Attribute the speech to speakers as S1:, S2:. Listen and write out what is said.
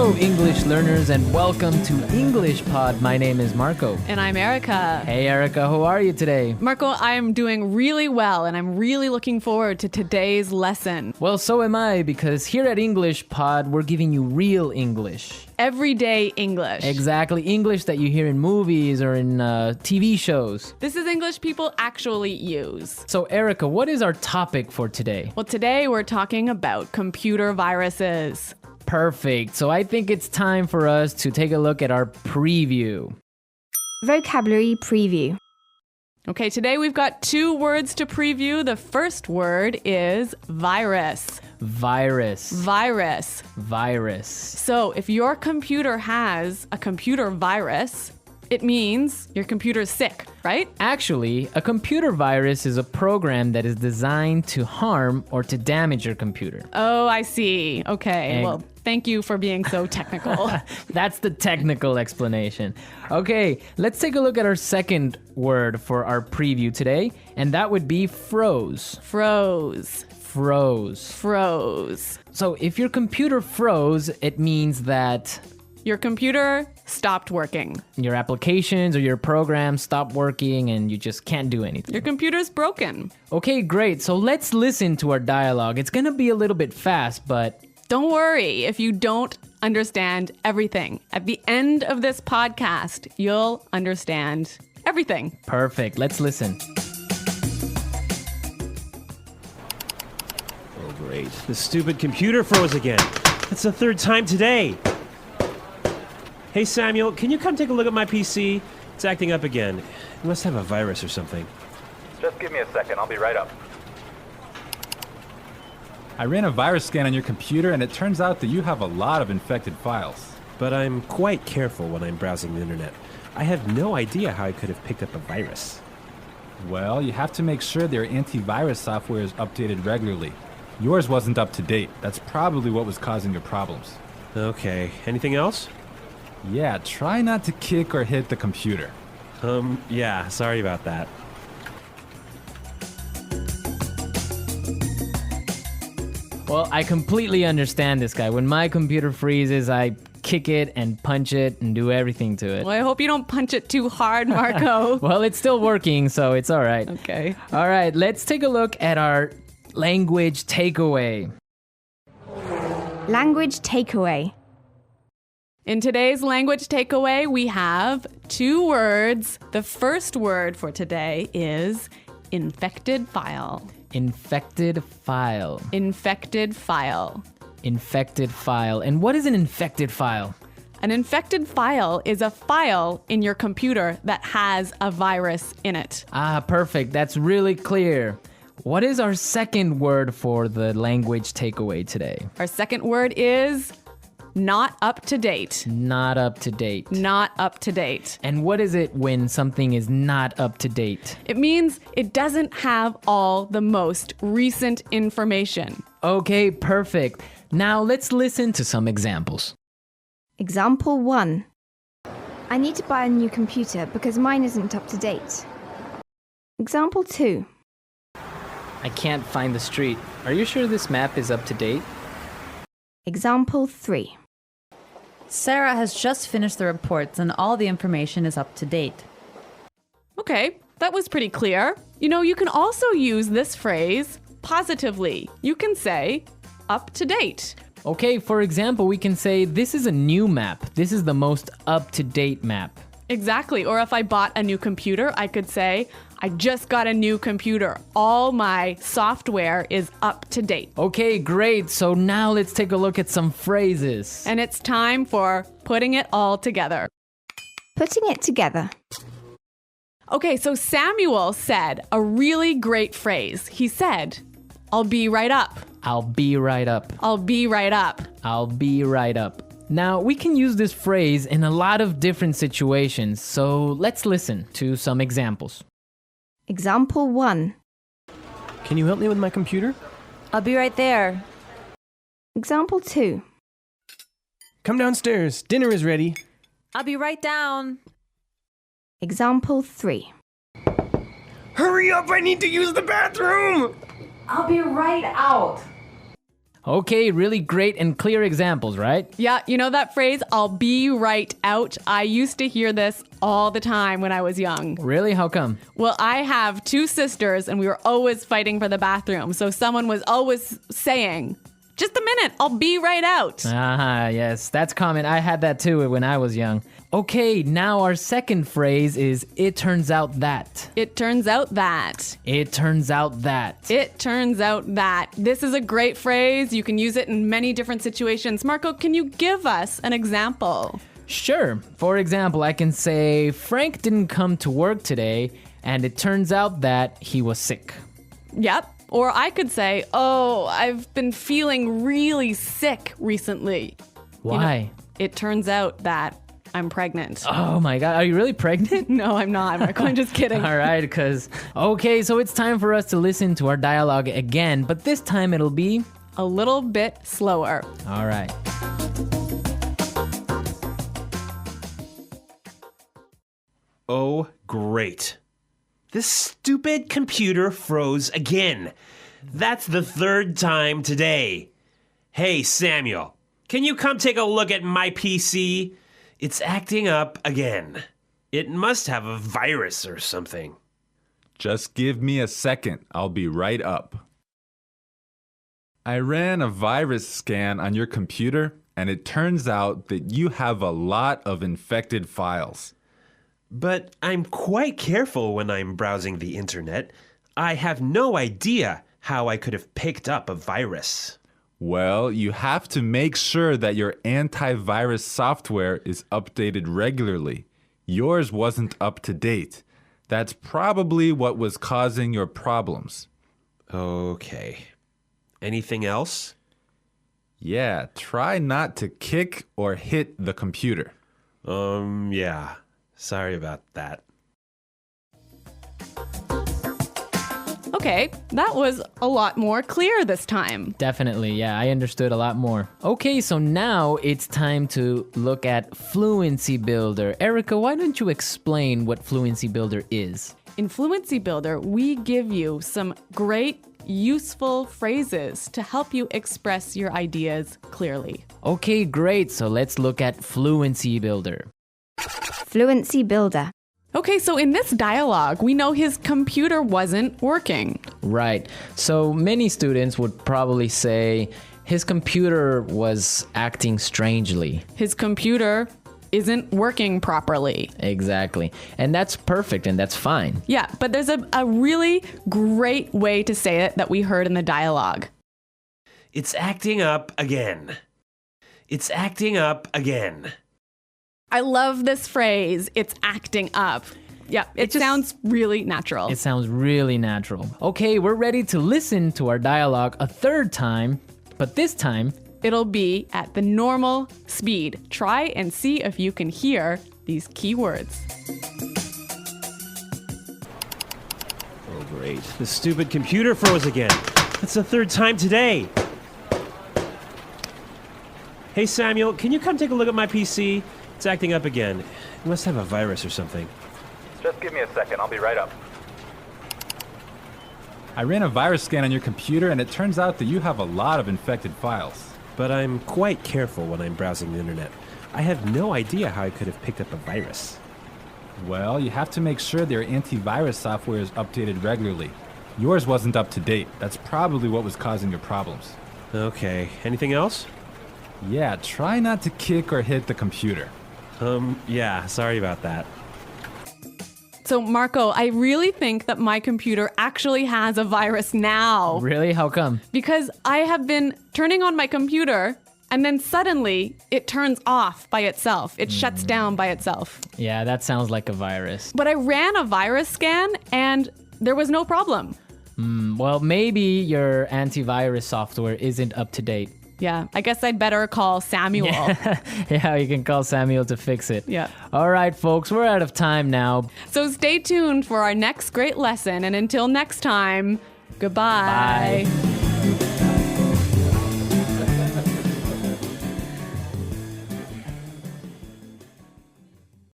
S1: Hello, English learners, and welcome to EnglishPod. My name is Marco.
S2: And I'm Erica.
S1: Hey, Erica, how are you today?
S2: Marco, I'm doing really well, and I'm really looking forward to today's lesson.
S1: Well, so am I, because here at EnglishPod, we're giving you real English.
S2: Everyday English.
S1: Exactly, English that you hear in movies or in TV shows.
S2: This is English people actually use.
S1: So, Erica, what is our topic for today?
S2: Well, today we're talking about computer viruses.
S1: Perfect. So I think it's time for us to take a look at our preview.
S3: Vocabulary preview.
S2: Okay, today we've got 2 words to preview. The first word is virus.
S1: Virus.
S2: Virus.
S1: Virus.
S2: So if your computer has a computer virus, it means your computer's sick, right?
S1: Actually, a computer virus is a program that is designed to harm or to damage your computer.
S2: Oh, I see. Okay, well, thank you for being so technical.
S1: That's the technical explanation. Okay, let's take a look at our second word for our preview today, and that would be froze.
S2: Froze.
S1: Froze.
S2: Froze.
S1: So if your computer froze, it means that
S2: your computer stopped working.
S1: your applications or your programs stop working and you just can't do anything.
S2: Your computer's broken.
S1: Okay, great. So let's listen to our dialogue. It's gonna be a little bit fast, but
S2: Don't worry if you don't understand everything. At the end of this podcast, you'll understand everything.
S1: perfect. Let's listen.
S4: Oh, great. The stupid computer froze again. It's the 3rd time today. Hey, Samuel, can you come take a look at my PC? It's acting up again. It must have a virus or something.
S5: Just give me a second. I'll be right up.
S6: I ran a virus scan on your computer and it turns out that you have a lot of infected files.
S4: But I'm quite careful when I'm browsing the internet. I have no idea how I could have picked up a virus.
S6: Well, you have to make sure their antivirus software is updated regularly. Yours wasn't up to date. That's probably what was causing your problems.
S4: Okay, anything else?
S6: Yeah, try not to kick or hit the computer.
S4: Yeah, sorry about that.
S1: Well, I completely understand this guy. When my computer freezes, I kick it and punch it and do everything to it.
S2: Well, I hope you don't punch it too hard, Marco.
S1: Well, it's still working, so it's all right.
S2: Okay.
S1: All right, let's take a look at our language takeaway.
S3: Language takeaway.
S2: In today's language takeaway, we have 2 words. The first word for today is infected file.
S1: Infected file.
S2: Infected file.
S1: Infected file. And what is an infected file?
S2: An infected file is a file in your computer that has a virus in it.
S1: Ah, perfect. That's really clear. What is our second word for the language takeaway today?
S2: Our second word is not up to date.
S1: Not up to date.
S2: Not up to date.
S1: And what is it when something is not up to date?
S2: It means it doesn't have all the most recent information.
S1: Okay, perfect. Now let's listen to some examples.
S3: Example 1. I need to buy a new computer because mine isn't up to date. Example 2.
S1: I can't find the street. Are you sure this map is up to date?
S3: Example 3.
S7: Sarah has just finished the reports and all the information is up to date.
S2: Okay, that was pretty clear. You know, you can also use this phrase positively. You can say up to date.
S1: Okay, for example, we can say this is a new map. This is the most up-to-date map.
S2: Exactly. Or if I bought a new computer, I could say, I just got a new computer. All my software is up to date.
S1: Okay, great. So now let's take a look at some phrases.
S2: And it's time for putting it all together.
S3: Putting it together.
S2: Okay, so Samuel said a really great phrase. He said, I'll be right up.
S1: I'll be right up.
S2: I'll be right up.
S1: I'll be right up. Now, we can use this phrase in a lot of different situations, so let's listen to some examples.
S3: Example 1.
S4: Can you help me with my computer?
S7: I'll be right there.
S3: Example 2.
S4: Come downstairs. Dinner is ready.
S7: I'll be right down.
S3: Example 3.
S4: Hurry up, I need to use the bathroom!
S7: I'll be right out.
S1: Okay, really great and clear examples, right?
S2: Yeah, you know that phrase, I'll be right out? I used to hear this all the time when I was young.
S1: Really? How come?
S2: Well, I have two sisters and we were always fighting for the bathroom. So someone was always saying, just a minute, I'll be right out.
S1: Yes, that's common. I had that too when I was young. Okay, now our second phrase is it turns out that.
S2: It turns out that.
S1: It turns out that.
S2: It turns out that. This is a great phrase. You can use it in many different situations. Marco, can you give us an example?
S1: Sure. For example, I can say Frank didn't come to work today, and it turns out that he was sick.
S2: Yep. Or I could say, oh, I've been feeling really sick recently.
S1: Why?
S2: It turns out that I'm pregnant.
S1: Oh my God, are you really pregnant?
S2: No, I'm not, Marco. I'm just kidding.
S1: All right, okay, so it's time for us to listen to our dialogue again, but this time it'll be
S2: a little bit slower.
S1: all right.
S4: Oh, great. This stupid computer froze again. That's the third time today. Hey, Samuel, can you come take a look at my PC? It's acting up again. It must have a virus or something.
S6: Just give me a second. I'll be right up. I ran a virus scan on your computer, and it turns out that you have a lot of infected files.
S4: But I'm quite careful when I'm browsing the internet. I have no idea how I could have picked up a virus.
S6: Well, you have to make sure that your antivirus software is updated regularly. Yours wasn't up to date. That's probably what was causing your problems.
S4: Okay. Anything else?
S6: Yeah, try not to kick or hit the computer.
S4: Yeah. Sorry about that.
S2: Okay, that was a lot more clear this time.
S1: Definitely, yeah, I understood a lot more. Okay, so now it's time to look at Fluency Builder. Erica, why don't you explain what Fluency Builder is?
S2: In Fluency Builder, we give you some great, useful phrases to help you express your ideas clearly.
S1: Okay, great, so let's look at Fluency Builder.
S3: Fluency Builder.
S2: Okay, so in this dialogue, we know his computer wasn't working.
S1: Right, so many students would probably say his computer was acting strangely.
S2: His computer isn't working properly.
S1: Exactly, and that's perfect and that's fine.
S2: Yeah, but there's a really great way to say it that we heard in the dialogue.
S4: It's acting up again. It's acting up again.
S2: I love this phrase, it's acting up. Yeah, it sounds really natural.
S1: It sounds really natural. Okay, we're ready to listen to our dialogue a third time, but this time,
S2: it'll be at the normal speed. Try and see if you can hear these key words.
S4: Oh, great. The stupid computer froze again. That's the third time today. Hey, Samuel, can you come take a look at my PC? It's acting up again. It must have a virus or something.
S5: Just give me a second. I'll be right up.
S6: I ran a virus scan on your computer, and it turns out that you have a lot of infected files.
S4: But I'm quite careful when I'm browsing the internet. I have no idea how I could have picked up a virus.
S6: Well, you have to make sure their antivirus software is updated regularly. Yours wasn't up to date. That's probably what was causing your problems.
S4: Okay. Anything else?
S6: Yeah, try not to kick or hit the computer.
S4: Yeah, sorry about that.
S2: So, Marco, I really think that my computer actually has a virus now.
S1: really? How come?
S2: Because I have been turning on my computer and then suddenly it turns off by itself. It shuts down by itself.
S1: Yeah, that sounds like a virus.
S2: But I ran a virus scan and there was no problem.
S1: Well, maybe your antivirus software isn't up to date.
S2: Yeah, I guess I'd better call Samuel.
S1: Yeah, you can call Samuel to fix it.
S2: Yeah.
S1: All right, folks, we're out of time now.
S2: So stay tuned for our next great lesson. And until next time, goodbye.
S1: Bye.